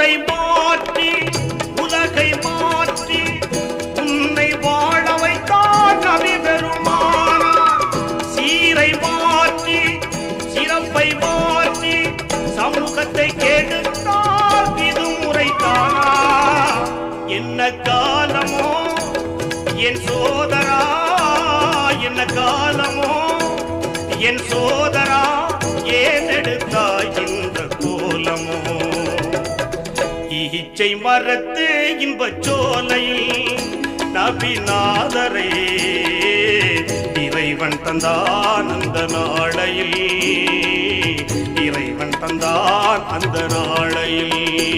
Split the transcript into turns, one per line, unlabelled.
ஊரை மாற்றி உலகை மாற்றி உன்னை வாழ வைத்தார் நபி பெருமானார். சீரை மாற்றி சிறப்பை மாற்றி சமூகத்தை கெடுத்தார் விதுமுறைத்தானா. என்ன காலமோ என் சோதரா, என்ன காலமோ என் சோதரா, ஏனெடுத்தாய் இந்த கோலமோ. ஈச்சை மரத்து இன்பச் சோலையில் நபிநாதரே இறைவன் தந்தான் அந்த நாளையில், இறைவன் தந்தான் அந்த நாளையில்.